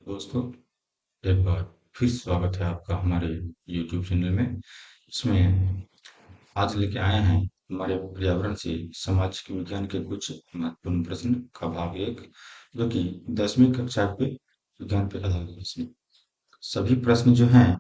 दोस्तों, एक बार फिर स्वागत है आपका हमारे YouTube चैनल में। इसमें आज लेके आए हैं हमारे पर्यावरण से सामाजिक विज्ञान के कुछ महत्वपूर्ण प्रश्न का भाग एक, जो कि 10वीं कक्षा के विज्ञान पे आधारित प्रश्न। सभी प्रश्न जो हैं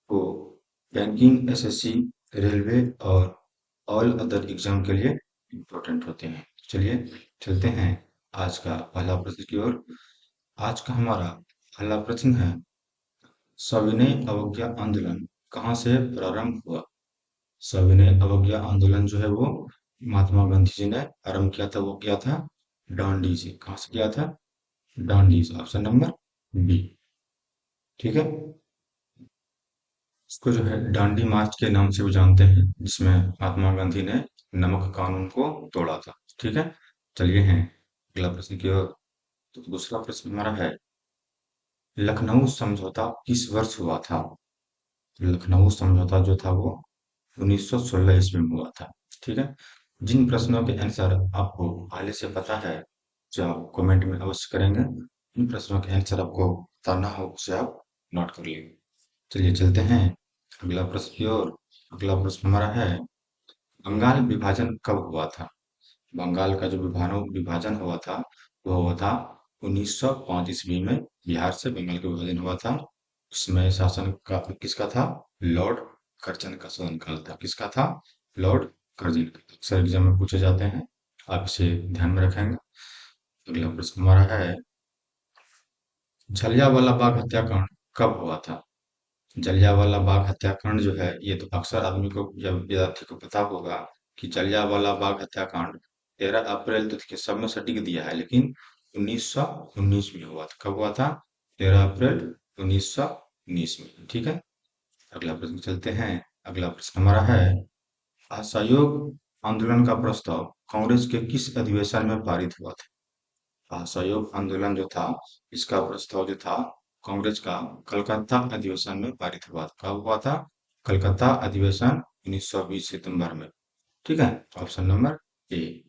वो बैंकिंग, एसएससी, रेलवे और ऑल अदर एग्जाम के लिए इम्पोर्टेंट होते हैं। चलिए चलते हैं आज का पहला प्रश्न की ओर। आज का हमारा पहला प्रश्न है, सविनय अवज्ञा आंदोलन कहाँ से प्रारंभ हुआ? सविनय अवज्ञा आंदोलन जो है वो महात्मा गांधी जी ने आरंभ किया था। वो किया था डांडी से। कहाँ से किया था? डांडी से। Option number B. ठीक है। इसको जो है डांडी मार्च के नाम से भी जानते हैं, जिसमें महात्मा गांधी ने नमक कानून को तोड़ा था। ठीक है। चलिए हैं अगला प्रश्न की ओर। तो दूसरा प्रश्न हमारा है, लखनऊ समझौता किस वर्ष हुआ था? लखनऊ समझौता जो था वो 1916 ईस्वी में हुआ था। ठीक है। जिन प्रश्नों के आंसर आपको पहले से पता है, जो आप कमेंट में अवश्य करेंगे। जिन प्रश्नों के आंसर आपको बताना हो उसे आप नोट कर लीजिए। चलिए चलते हैं अगला प्रश्न की ओर। अगला प्रश्न हमारा है, बंगाल विभाजन कब हुआ था? बंगाल का जो विभाजन हुआ था वो हुआ था 1905 ईस्वी में। बिहार से बंगाल का विभाजन हुआ था। इसमें शासन का किसका था? लॉर्ड कर्जन का शासनकाल था। किसका था? लॉर्ड कर्जन का। अक्सर एग्जाम में पूछे जाते हैं, आप इसे ध्यान में रखेंगे। अगला प्रश्न हमारा है, जलियांवाला बाग हत्याकांड कब हुआ था? जलियांवाला बाग हत्याकांड जो है, ये तो अक्सर आदमी को या विद्यार्थी को पता होगा कि जलियांवाला बाग हत्याकांड 13 अप्रैल, तो देखिए सब में सटीक दिया है, लेकिन 1919 में हुआ था। कब हुआ था? 13 अप्रैल 1919 में। ठीक है। अगला प्रश्न चलते हैं। अगला प्रश्न हमारा है, असहयोग आंदोलन का प्रस्ताव कांग्रेस के किस अधिवेशन में पारित हुआ था? असहयोग आंदोलन जो था, इसका प्रस्ताव जो था कांग्रेस का कलकत्ता अधिवेशन में पारित हुआ था। कब हुआ था? कलकत्ता अधिवेशन 1920 सितंबर में। ठीक है। Option number A.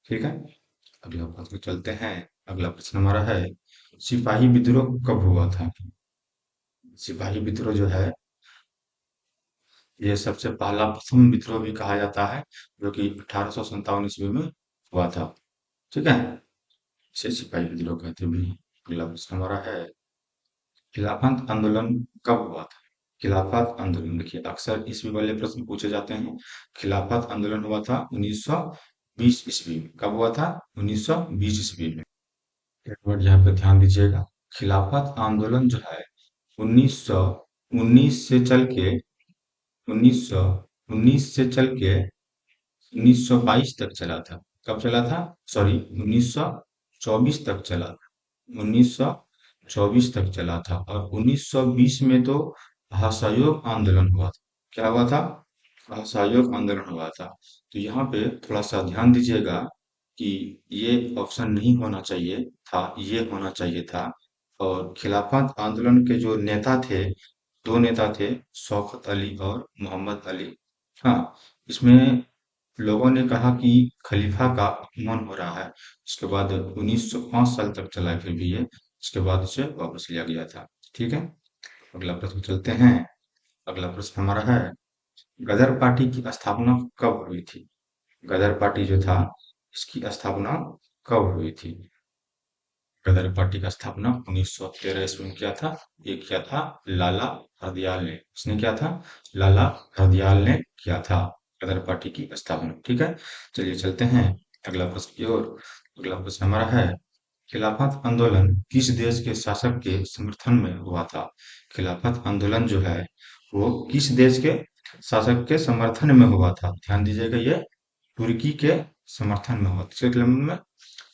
ठीक है। अगला प्रश्न चलते हैं। अगला प्रश्न हमारा है, सिपाही विद्रोह कब हुआ था? सिपाही विद्रोह जो है, ये सबसे पहला प्रथम विद्रोह भी कहा जाता है, जो कि 1857 ईस्वी में हुआ था। ठीक है। इसे सिपाही विद्रोह कहते भी हैं। अगला प्रश्न हमारा है, खिलाफत आंदोलन कब हुआ था? खिलाफत आंदोलन, देखिए अक्सर ईस्वी वाले प्रश्न पूछे जाते हैं। खिलाफत आंदोलन हुआ था 1920 ईस्वी में। कब हुआ था? 1920 ईस्वी में। एक बार यहाँ पे ध्यान दीजिएगा। खिलाफत आंदोलन जो है 1919 से चल के 1919 से चल के 1922 तक चला था। कब चला था? सॉरी, 1924 तक चला था। 1924 तक चला था और 1920 में तो असहयोग आंदोलन हुआ था। क्या हुआ था? असहयोग आंदोलन हुआ था। तो यहाँ पे थोड़ा सा ध्यान दीजिएगा कि ये ऑप्शन नहीं होना चाहिए था, ये होना चाहिए था। और खिलाफत आंदोलन के जो नेता थे, दो नेता थे, शौकत अली और मोहम्मद अली। हाँ, इसमें लोगों ने कहा कि खलीफा का अपमान हो रहा है। इसके बाद 1905 साल तक चला फिर भी ये, इसके बाद इसे वापस लिया गया था। ठीक है। अगला प्रश्न चलते हैं। अगला प्रश्न हमारा है, गदर पार्टी की स्थापना कब हुई थी? गदर पार्टी जो था, इसकी स्थापना कब हुई थी? गदर पार्टी का स्थापना 1913 ईस्वी में किया था। ये किया था लाला हरदयाल ने। उसने किया था? लाला हरदयाल ने किया था गदर पार्टी की स्थापना। ठीक है। चलिए चलते हैं अगला प्रश्न की ओर। अगला प्रश्न हमारा है, खिलाफत आंदोलन किस देश के शासक के समर्थन में हुआ था? खिलाफत आंदोलन जो है वो किस देश के शासक के समर्थन में हुआ था? ध्यान दीजिएगा, ये तुर्की के समर्थन में हुआ था। किसके समर्थन में?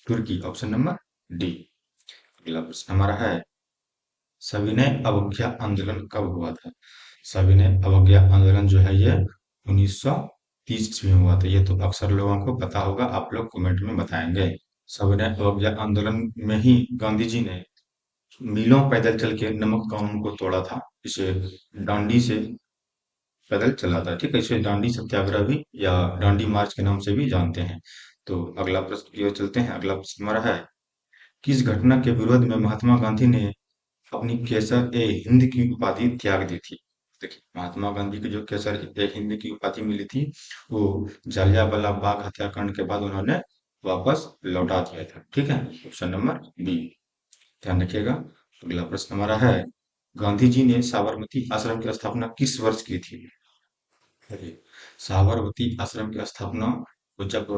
तुर्की। Option number D. अगला प्रश्न हमारा है, सविनय अवज्ञा आंदोलन कब हुआ था? सविनय अवज्ञा आंदोलन जो है ये 1930 ईस्वी में हुआ था। ये तो अक्सर लोगों को पता होगा, आप लोग कमेंट में बताएंगे। सविनय अवज्ञा आंदोलन में ही गांधी जी ने मीलों पैदल चल के नमक कानून को तोड़ा था। इसे डांडी से पैदल चला था। ठीक है। इसे डांडी सत्याग्रह भी या डांडी मार्च के नाम से भी जानते हैं। तो अगला प्रश्न की ओर चलते हैं। अगला प्रश्न हमारा है, किस घटना के विरोध में महात्मा गांधी ने अपनी केसर ए हिंद की उपाधि त्याग दी थी? देखिए, महात्मा गांधी को जो केसर ए हिंद की उपाधि मिली थी, वो जालियांवाला बाग हत्याकांड के बाद उन्होंने वापस लौटा दिया था। ठीक है, ऑप्शन नंबर बी, ध्यान रखिएगा। अगला प्रश्न हमारा है, गांधी जी ने साबरमती आश्रम की स्थापना किस वर्ष की थी? देखिए, साबरमती आश्रम की स्थापना वो जब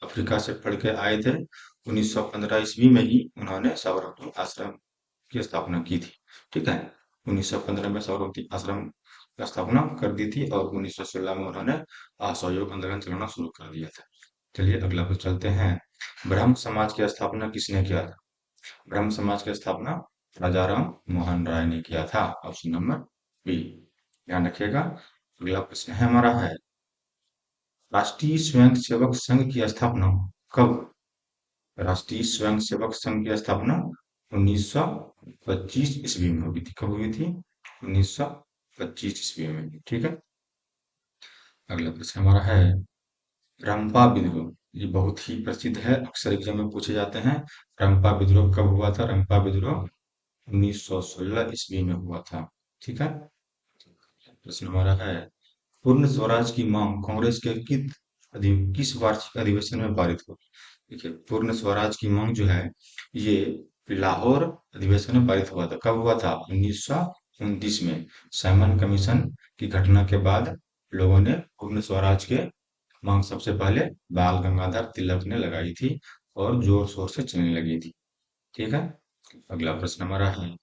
अफ्रीका से पढ़ के आए थे 1915 ईस्वी में ही उन्होंने साबरमती आश्रम की स्थापना की थी। ठीक है, 1915 में साबरमती आश्रम की स्थापना कर दी थी और 1916 में उन्होंने असहयोग आंदोलन चलाना शुरू कर दिया था। चलिए अगला पर चलते हैं। ब्रह्म समाज की स्थापना किसने किया था? ब्रह्म समाज की स्थापना राजाराम मोहन राय ने किया था। ऑप्शन नंबर बी, ध्यान रखिएगा। अगला प्रश्न है हमारा है, राष्ट्रीय स्वयंसेवक संघ की स्थापना कब? राष्ट्रीय स्वयंसेवक संघ की स्थापना 1925 ईस्वी में हुई थी। कब हुई थी? 1925 ईस्वी में। ठीक है, अगला प्रश्न हमारा है, रंपा विद्रोह, ये बहुत ही प्रसिद्ध है, अक्सर एग्जाम में पूछे जाते हैं। रंपा विद्रोह कब हुआ था? रंपा विद्रोह 1916 ईस्वी में हुआ था। ठीक है, प्रश्न हमारा है, पूर्ण स्वराज की मांग कांग्रेस के किस वार्षिक अधिवेशन में पारित हुई? देखिए, पूर्ण स्वराज की मांग जो है, ये लाहौर अधिवेशन में पारित हुआ था। कब हुआ था? 1929 में। साइमन कमीशन की घटना के बाद लोगों ने पूर्ण स्वराज के मांग सबसे पहले बाल गंगाधर तिलक ने लगाई थी और जोर शोर से चलने लगी थी। ठीक है, अगला प्रश्न हमारा है,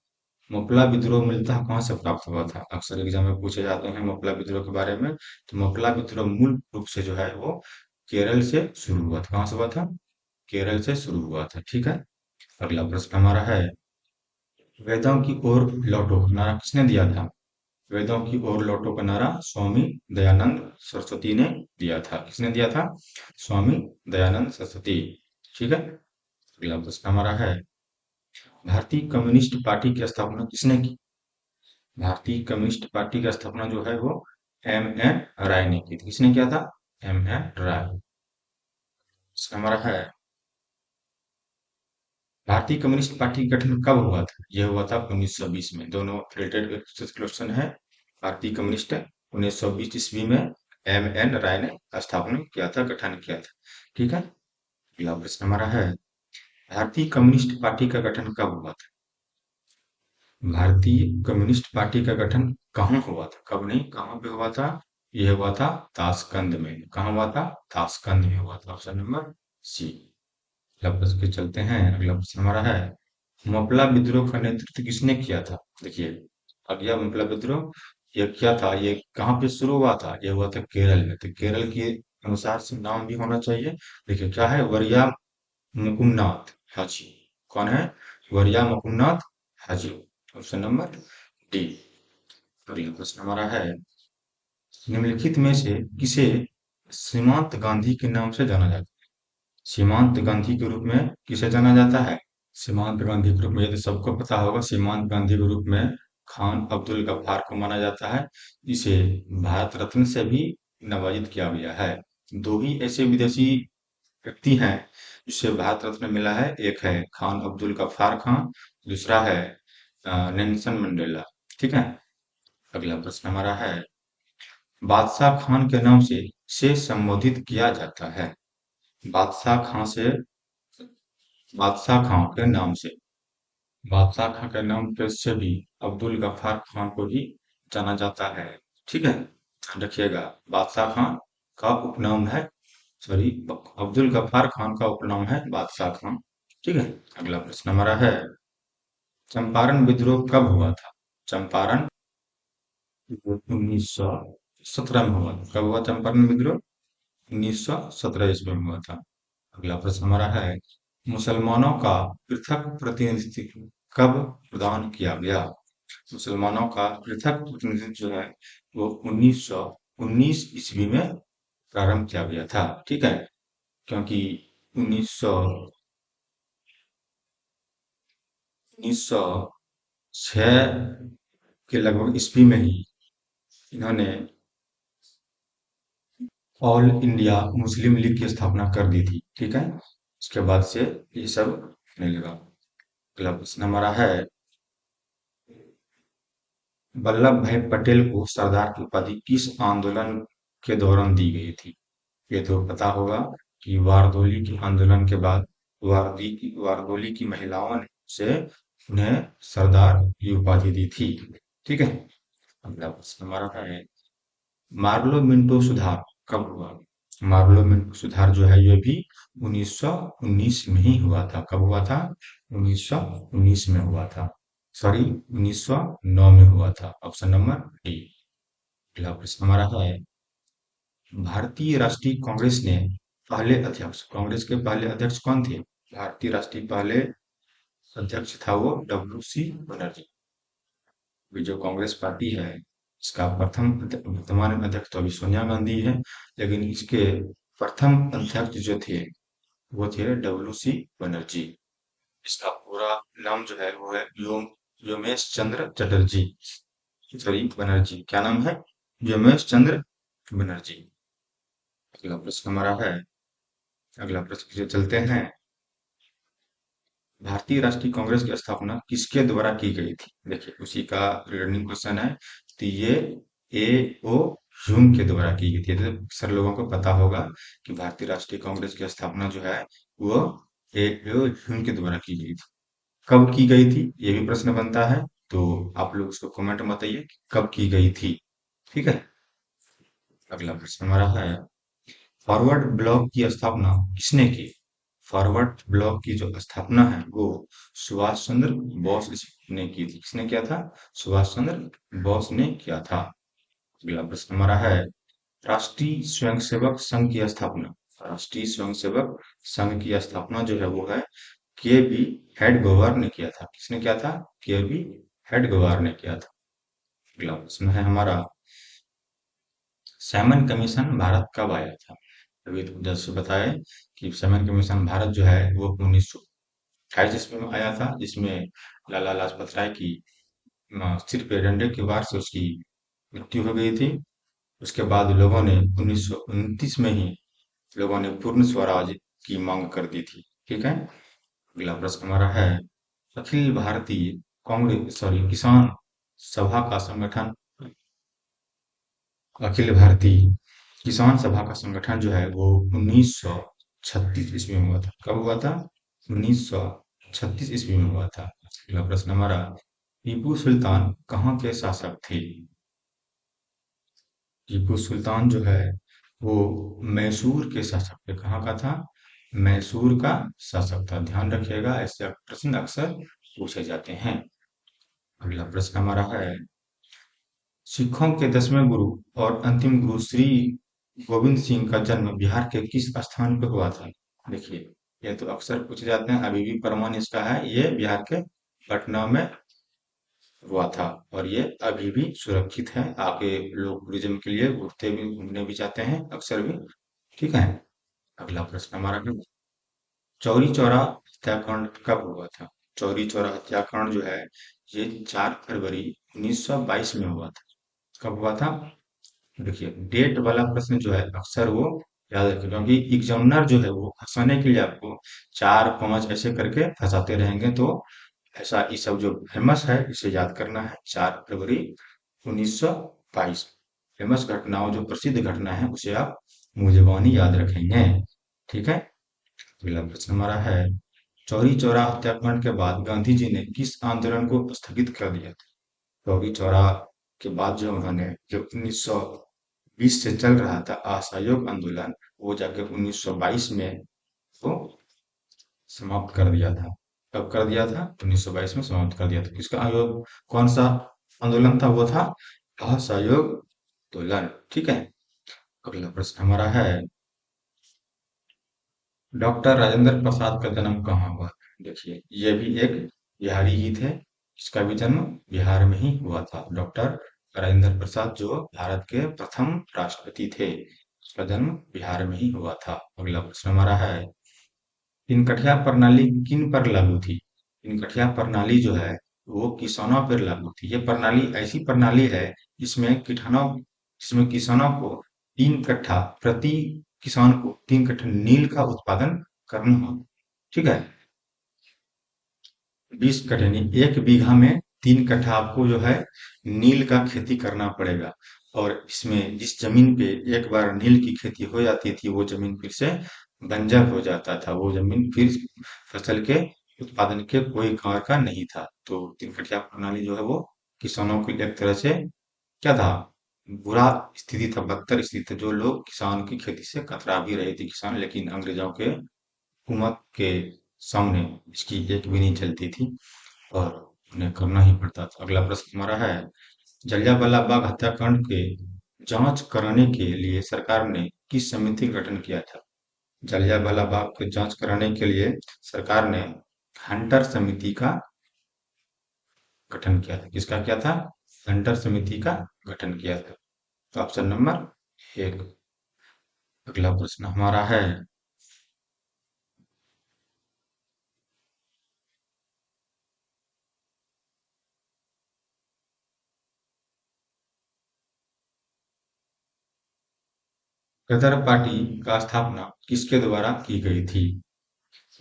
मुपला विद्रोह मूलतः कहाँ से प्राप्त हुआ था? अक्सर एग्जाम में पूछे जाते हैं मुपला विद्रोह के बारे में। तो मुपला विद्रोह मूल रूप से जो है वो केरल से शुरू हुआ था। कहाँ से हुआ था? केरल से शुरू हुआ था। ठीक है, अगला प्रश्न हमारा है, वेदों की ओर लौटो नारा किसने दिया था? वेदों की ओर लौटो का नारा स्वामी दयानंद सरस्वती ने दिया था। किसने दिया था? स्वामी दयानंद सरस्वती। ठीक है, अगला प्रश्न हमारा है, भारतीय कम्युनिस्ट पार्टी की स्थापना किसने की? भारतीय कम्युनिस्ट पार्टी की स्थापना जो है वो एम एन राय ने की थी। किसने किया था? एम एन राय। प्रश्न हमारा है, भारतीय कम्युनिस्ट पार्टी का गठन कब हुआ था? यह हुआ था 1920 में। दोनों रिलेटेड क्वेश्चन है। भारतीय कम्युनिस्ट 1920 ईस्वी में एम एन राय ने स्थापना किया था, गठन किया था। ठीक है, अगला प्रश्न हमारा है, भारतीय कम्युनिस्ट पार्टी का गठन कब हुआ था? भारतीय कम्युनिस्ट पार्टी का गठन कहाँ हुआ था? कब नहीं, कहाँ पे हुआ था? यह हुआ था ताशकंद में। कहाँ हुआ था? ताशकंद में हुआ था। Option number C. अगला प्रश्न पे चलते हैं। अगला प्रश्न हमारा है, मपला विद्रोह का नेतृत्व किसने किया था? देखिए, अगला मपला विद्रोह ये क्या था, ये कहाँ पे शुरू हुआ था? ये हुआ था केरल में। तो केरल के अनुसार से नाम भी होना चाहिए। देखिए क्या है, वरिया मुकुन्नाथ हाजी। कौन है? Variya Mukunnath Haji. Option number D. अगला प्रश्न हमारा है, निम्नलिखित में से किसे सीमांत गांधी के नाम से जाना जाता है? सीमांत गांधी के रूप में किसे जाना जाता है? सीमांत गांधी के रूप में, ये तो सबको पता होगा, सीमांत गांधी के रूप में खान अब्दुल गफ्फार को माना जाता है। इसे भारत रत्न से भी नवाजित किया गया है। दो ही ऐसे विदेशी व्यक्ति हैं जिसे भारत रत्न मिला है। एक है खान अब्दुल गफ्फार खान, दूसरा है नेल्सन मंडेला। ठीक है, अगला प्रश्न हमारा है, बादशाह खान के नाम से संबोधित किया जाता है। बादशाह खां से, बादशाह खां के नाम से, बादशाह खां के नाम पे से भी अब्दुल गफ्फार खान को ही जाना जाता है। ठीक है, ध्यान रखिएगा, बादशाह खान का उपनाम है, सॉरी, अब्दुल गफ्फार खान का उपनाम है बादशाह खान। ठीक है, अगला प्रश्न हमारा है, चंपारण विद्रोह कब हुआ था? चंपारण 1917 में हुआ था। कब हुआ चंपारण विद्रोह? 1917 ईस्वी में हुआ था। अगला प्रश्न हमारा है, मुसलमानों का पृथक प्रतिनिधित्व कब प्रदान किया गया? मुसलमानों का पृथक प्रतिनिधित्व जो है वो 1919 ईस्वी में प्रारंभ किया गया था। ठीक है, क्योंकि 1900 1906 के लगभग ईस्वी में ही इन्होंने ऑल इंडिया मुस्लिम लीग की स्थापना कर दी थी। ठीक है, उसके बाद से ये सब होने लगा। अगला प्रश्न हमारा है, वल्लभ भाई पटेल को सरदार की उपाधि किस आंदोलन के दौरान दी गई थी? ये तो पता होगा कि वारदोली के आंदोलन के बाद वारदोली की महिलाओं ने से उन्हें सरदार की उपाधि दी थी। ठीक है। अगला प्रश्न हमारा है, मार्लो मिंटो सुधार कब हुआ? मार्लो मिंटो सुधार जो है ये भी 1919 में ही हुआ था। कब हुआ था? 1919 में हुआ था। सॉरी, 1909 में हुआ था। Option number D. अगला प्रश्न हमारा है, भारतीय राष्ट्रीय कांग्रेस ने पहले अध्यक्ष, कांग्रेस के पहले अध्यक्ष कौन थे? भारतीय राष्ट्रीय पहले अध्यक्ष था वो डब्ल्यू सी बनर्जी। अभी जो कांग्रेस पार्टी है इसका प्रथम वर्तमान अध्यक्ष तो अभी सोनिया गांधी है, लेकिन इसके प्रथम अध्यक्ष जो थे वो थे डब्ल्यू सी बनर्जी। इसका पूरा नाम जो है वो है योमेश चंद्र चटर्जी, सॉरी बनर्जी। क्या नाम है? योमेश चंद्र बनर्जी। अगला प्रश्न हमारा है, अगला प्रश्न जो चलते हैं, भारतीय राष्ट्रीय कांग्रेस की स्थापना किसके द्वारा की गई थी? देखिए उसी का रिटर्निंग क्वेश्चन है। तो ये ए ओ ह्यूम के द्वारा की गई थी। तो अक्सर लोगों को पता होगा कि भारतीय राष्ट्रीय कांग्रेस की स्थापना जो है वो ए ओ ह्यूम के द्वारा की गई थी। कब की गई थी ये भी प्रश्न बनता है, तो आप लोग उसको कमेंट में बताइए कि कब की गई थी। ठीक है। अगला प्रश्न हमारा है, फॉरवर्ड ब्लॉक की स्थापना किसने की? फॉरवर्ड ब्लॉक की जो स्थापना है वो सुभाष चंद्र बोस ने की थी। किसने किया था? सुभाष चंद्र बोस ने किया था। अगला प्रश्न हमारा है, राष्ट्रीय स्वयंसेवक संघ की स्थापना, राष्ट्रीय स्वयंसेवक संघ की स्थापना जो है वो है के बी हेडगेवार ने किया था। किसने किया था? के बी हेडगेवार ने किया था। अगला प्रश्न है हमारा, सैमन कमीशन भारत कब आया था? अभी तो जैसे बताए कि सैमन कमीशन भारत जो है वो 1928 ईस्वी में आया था, जिसमें लाला लाजपत राय की सिर पे डंडे की वार से उसकी मृत्यु हो गई थी। उसके बाद लोगों ने 1929 में ही लोगों ने पूर्ण स्वराज की मांग कर दी थी। ठीक है। अगला प्रश्न हमारा है, अखिल भारतीय कांग्रेस सॉरी किसान सभा का संगठन, अखिल भारतीय किसान सभा का संगठन जो है वो 1936 ईस्वी में हुआ था। कब हुआ था? 1936 ईस्वी में हुआ था। अगला प्रश्न हमारा, टीपू सुल्तान कहाँ के शासक थे? टीपू सुल्तान जो है वो मैसूर के शासक थे। कहाँ का था? मैसूर का शासक था। ध्यान रखिएगा, ऐसे प्रश्न अक्सर पूछे जाते हैं। अगला प्रश्न हमारा है, सिखों के 10वें गुरु और अंतिम गुरु श्री गोविंद सिंह का जन्म बिहार के किस स्थान पर हुआ था? देखिए ये तो अक्सर पूछे जाते हैं, अभी भी प्रमाण इसका है, ये बिहार के पटना में हुआ था और ये अभी भी सुरक्षित है। आगे लोग टूरिज्म के लिए घूमते भी घूमने भी जाते हैं अक्सर भी। ठीक है। अगला प्रश्न हमारा है, चौरी चौरा हत्याकांड कब हुआ था? चौरी चौरा हत्याकांड जो है ये 4 फरवरी 1922 में हुआ था। कब हुआ था? देखिए डेट वाला प्रश्न जो है अक्सर वो याद रखें, क्योंकि एग्जामिनर जो है वो फंसाने के लिए आपको 4 5 ऐसे करके फंसाते रहेंगे। तो ऐसा ये सब जो फेमस है इसे याद करना है। 4 फरवरी 1922 फेमस घटनाओं, जो प्रसिद्ध घटना है उसे आप मुंह जुबानी याद रखेंगे। ठीक है। अगला प्रश्न हमारा है, चौरी चौरा हत्याकांड के बाद गांधी जी ने किस आंदोलन को स्थगित कर दिया था? चौरी चौरा के बाद जो उन्होंने जो 1920 से चल रहा था असहयोग आंदोलन, वो जाके 1922 में वो समाप्त कर दिया था। कब कर दिया था? 1922 में समाप्त कर दिया था। किसका आयोग, कौन सा आंदोलन था? वो था असहयोग आंदोलन। ठीक है। अगला प्रश्न हमारा है, डॉक्टर राजेंद्र प्रसाद का जन्म कहाँ हुआ? देखिए ये भी एक बिहारी ही थे, इसका भी जन्म बिहार में ही हुआ था। डॉक्टर राजेंद्र प्रसाद जो भारत के प्रथम राष्ट्रपति थे, उसका जन्म बिहार में ही हुआ था। अगला प्रश्न हमारा है, तिनकठिया प्रणाली किन पर लागू थी? तिनकठिया प्रणाली जो है वो किसानों पर लागू थी। ये प्रणाली ऐसी प्रणाली है जिसमें किसानों को 3 कट्ठा प्रति किसान को 3 कट्ठा नील का उत्पादन करना हो। ठीक है। 20 कट्ठे नहीं, 1 बीघा में 3 कट्ठा आपको जो है नील का खेती करना पड़ेगा। और इसमें जिस जमीन पे एक बार नील की खेती हो जाती थी वो जमीन फिर से बंजर हो जाता था, वो जमीन फिर फसल के उत्पादन के कोई कार का नहीं था। तो 3 कट्ठा प्रणाली जो है वो किसानों के लिए एक तरह से क्या था, बुरा स्थिति था, बदतर स्थिति था। जो लोग किसान की खेती से कतरा भी रहे थे किसान, लेकिन अंग्रेजों के हुकूमत के सामने इसकी एक भी नहीं चलती थी और उन्हें करना ही पड़ता था। अगला प्रश्न हमारा है, जलियांवाला बाग हत्याकांड के जांच कराने के लिए सरकार ने किस समिति का गठन किया था? जलियांवाला बाग की जांच कराने के लिए सरकार ने हंटर समिति का गठन किया था। किसका किया था? हंटर समिति का गठन किया था। तो ऑप्शन नंबर 1। अगला प्रश्न हमारा है, गदर पार्टी का स्थापना किसके द्वारा की गई थी?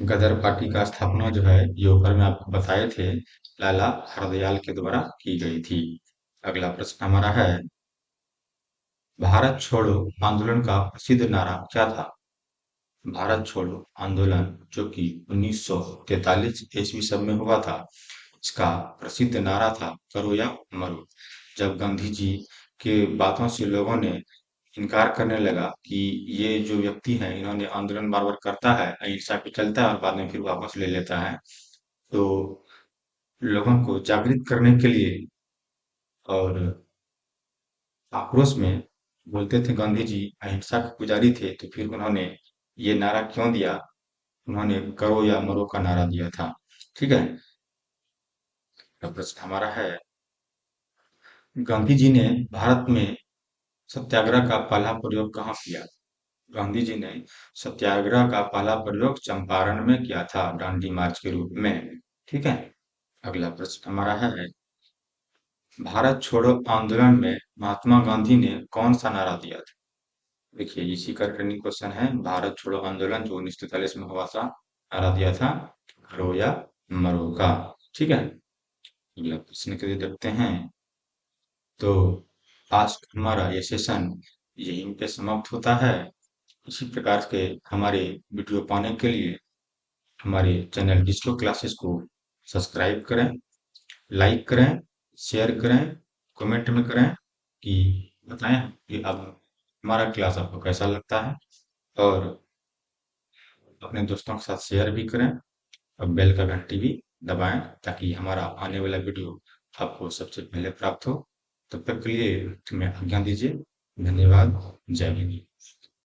गदर पार्टी का स्थापना जो है ये ऊपर में आपको बताए थे, लाला हरदयाल के द्वारा की गई थी। अगला प्रश्न हमारा है, भारत छोड़ो आंदोलन का प्रसिद्ध नारा क्या था? भारत छोड़ो आंदोलन जो कि 1943 ईस्वी सन में हुआ था, इसका प्रसिद्ध नारा था करो या मरो। जब गांधी जी के बातों से लोगों ने इनकार करने लगा कि ये जो व्यक्ति है इन्होंने आंदोलन बार बार करता है, अहिंसा पे चलता है और बाद में फिर वापस ले लेता है, तो लोगों को जागृत करने के लिए और आक्रोश में बोलते थे, गांधी जी अहिंसा के पुजारी थे, तो फिर उन्होंने ये नारा क्यों दिया? उन्होंने करो या मरो का नारा दिया था। ठीक है। अगला प्रश्न हमारा है, गांधी जी ने भारत में सत्याग्रह का पहला प्रयोग कहाँ किया? गांधी जी ने सत्याग्रह का पहला प्रयोग चंपारण में किया था, दांडी मार्च के रूप में। ठीक है। अगला प्रश्न हमारा है, भारत छोड़ो आंदोलन में महात्मा गांधी ने कौन सा नारा दिया था? देखिए इसी का ट्रेंडिंग क्वेश्चन है, भारत छोड़ो आंदोलन जो 1943 में हुआ था, नारा दिया था करो या मरो का। ठीक है। अगला प्रश्न के लिए देखते हैं। तो आज हमारा ये सेशन यहीं पे समाप्त होता है। इसी प्रकार के हमारे वीडियो पाने के लिए हमारे चैनल डिजिटल क्लासेस को सब्सक्राइब करें, लाइक करें, शेयर करें, कमेंट में करें कि बताएं कि अब हमारा क्लास आपको कैसा लगता है, और अपने दोस्तों के साथ शेयर भी करें और बेल का घंटी भी दबाएं ताकि हमारा आने वाला वीडियो आपको सबसे पहले प्राप्त हो। तब तक के लिए तुम्हें आज्ञा दीजिए। धन्यवाद। जय हिंद।